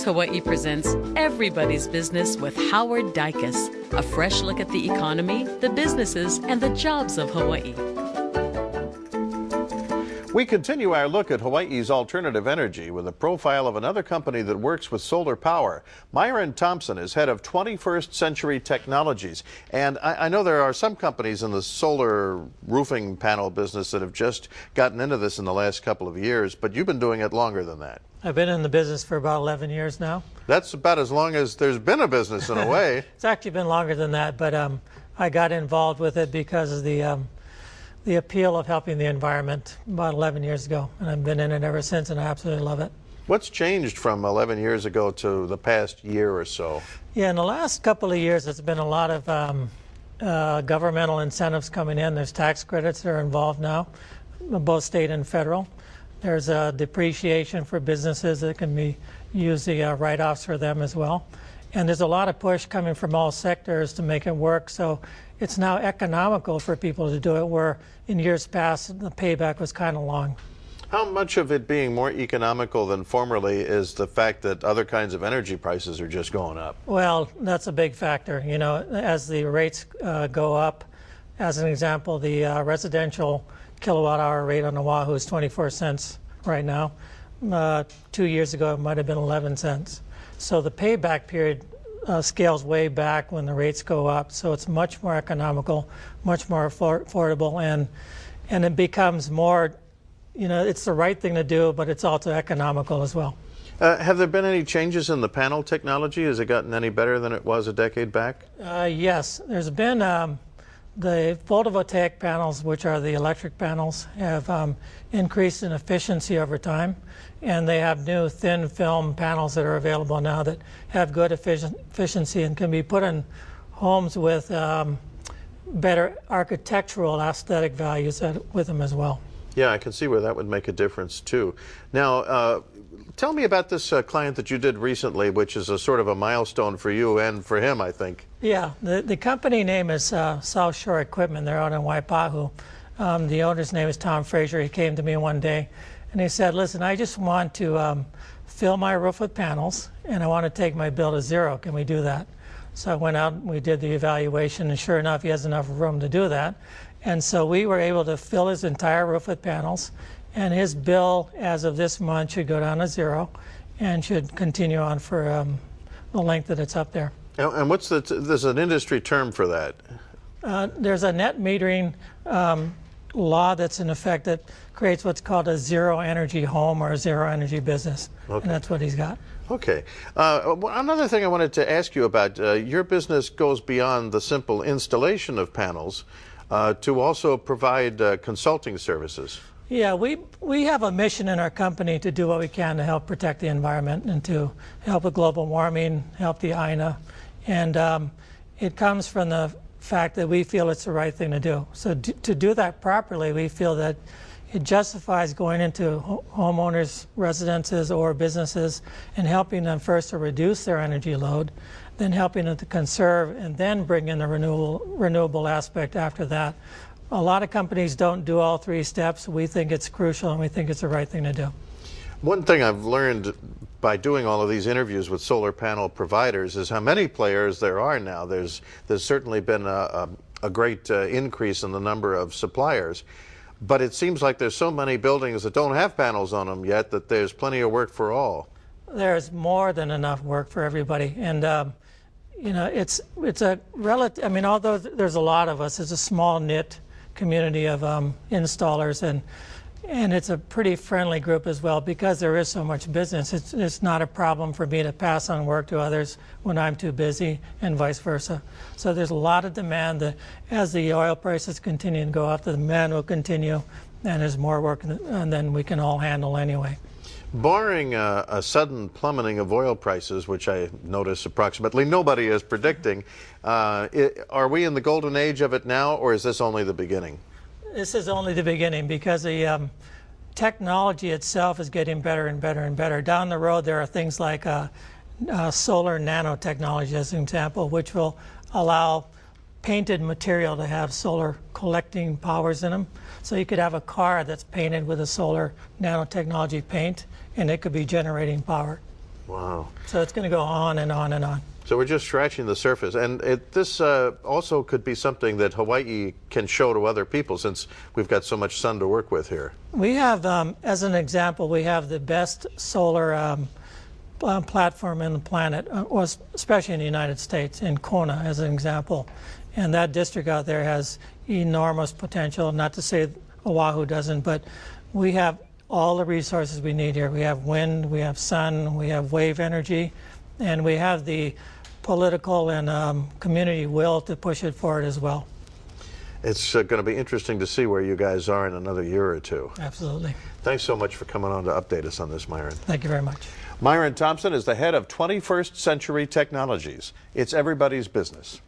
Hawaii presents Everybody's Business with Howard Dicus, a fresh look at the economy, the businesses, and the jobs of Hawaii. We continue our look at Hawaii's alternative energy with a profile of another company that works with solar power. Myron Thompson is head of 21st Century Technologies. And I know there are some companies in the solar roofing panel business that have just gotten into this in the last couple of years, but you've been doing it longer than that. I've been in the business for about 11 years now. That's about as long as there's been a business in a way. It's actually been longer than that, but I got involved with it because of the appeal of helping the environment about 11 years ago, and I've been in it ever since, and I absolutely love it. What's changed from 11 years ago to the past year or so? Yeah, in the last couple of years, there's been a lot of governmental incentives coming in. There's tax credits that are involved now, both state and federal. There's a depreciation for businesses that can be used, the write-offs for them as well. And there's a lot of push coming from all sectors to make it work. So it's now economical for people to do it, where in years past the payback was kind of long. How much of it being more economical than formerly is the fact that other kinds of energy prices are just going up? Well, that's a big factor. You know, as the rates go up, as an example, the residential kilowatt hour rate on Oahu is 24 cents right now. 2 years ago it might have been 11 cents. So the payback period scales way back when the rates go up, so it's much more economical, much more affordable, and it becomes more, you know, it's the right thing to do, but it's also economical as well. Have there been any changes in the panel technology? Has it gotten any better than it was a decade back? Yes, there's been the photovoltaic panels, which are the electric panels, have increased in efficiency over time, and they have new thin film panels that are available now that have good efficiency and can be put in homes with better architectural aesthetic values with them as well. Yeah, I can see where that would make a difference too. Now, tell me about this client that you did recently, which is a sort of a milestone for you and for him, I think. Yeah, the company name is South Shore Equipment. They're out in Waipahu. The owner's name is Tom Frazier. He came to me one day and he said, listen, I just want to fill my roof with panels and I want to take my bill to zero. Can we do that? So I went out and we did the evaluation, and sure enough, he has enough room to do that. And so we were able to fill his entire roof with panels, and his bill as of this month should go down to zero and should continue on for the length that it's up there. And what's there's an industry term for that? There's a net metering law that's in effect that creates what's called a zero energy home or a zero energy business. Okay. And that's what he's got. Okay. Another thing I wanted to ask you about, your business goes beyond the simple installation of panels to also provide consulting services. Yeah, we have a mission in our company to do what we can to help protect the environment and to help with global warming, help the INA, and it comes from the fact that we feel it's the right thing to do. So to do that properly, we feel that it justifies going into homeowners' residences or businesses and helping them first to reduce their energy load, then helping them to conserve, and then bring in the renewable aspect after that. A lot of companies don't do all three steps. We think it's crucial, and we think it's the right thing to do. One thing I've learned by doing all of these interviews with solar panel providers is how many players there are now. There's certainly been a great increase in the number of suppliers. But it seems like there's so many buildings that don't have panels on them yet that there's plenty of work for all. There's more than enough work for everybody. And, you know, it's a relative, I mean, although there's a lot of us, it's a small knit community of installers, and it's a pretty friendly group as well because there is so much business. It's not a problem for me to pass on work to others when I'm too busy and vice versa. So there's a lot of demand. As the oil prices continue to go up, the demand will continue, and there's more work than we can all handle anyway. Barring a sudden plummeting of oil prices, which I notice approximately nobody is predicting, are we in the golden age of it now, or is this only the beginning? This is only the beginning because the technology itself is getting better and better and better. Down the road, there are things like solar nanotechnology, as an example, which will allow painted material to have solar collecting powers in them. So you could have a car that's painted with a solar nanotechnology paint, and it could be generating power. Wow. So it's going to go on and on and on. So we're just scratching the surface. And this also could be something that Hawaii can show to other people, since we've got so much sun to work with here. We have, as an example, we have the best solar platform in the planet, especially in the United States, in Kona, as an example. And that district out there has enormous potential. Not to say Oahu doesn't, but we have all the resources we need here. We have wind, we have sun, we have wave energy, and we have the political and community will to push it forward as well. It's going to be interesting to see where you guys are in another year or two. Absolutely. Thanks so much for coming on to update us on this, Myron. Thank you very much. Myron Thompson is the head of 21st Century Technologies. It's everybody's business.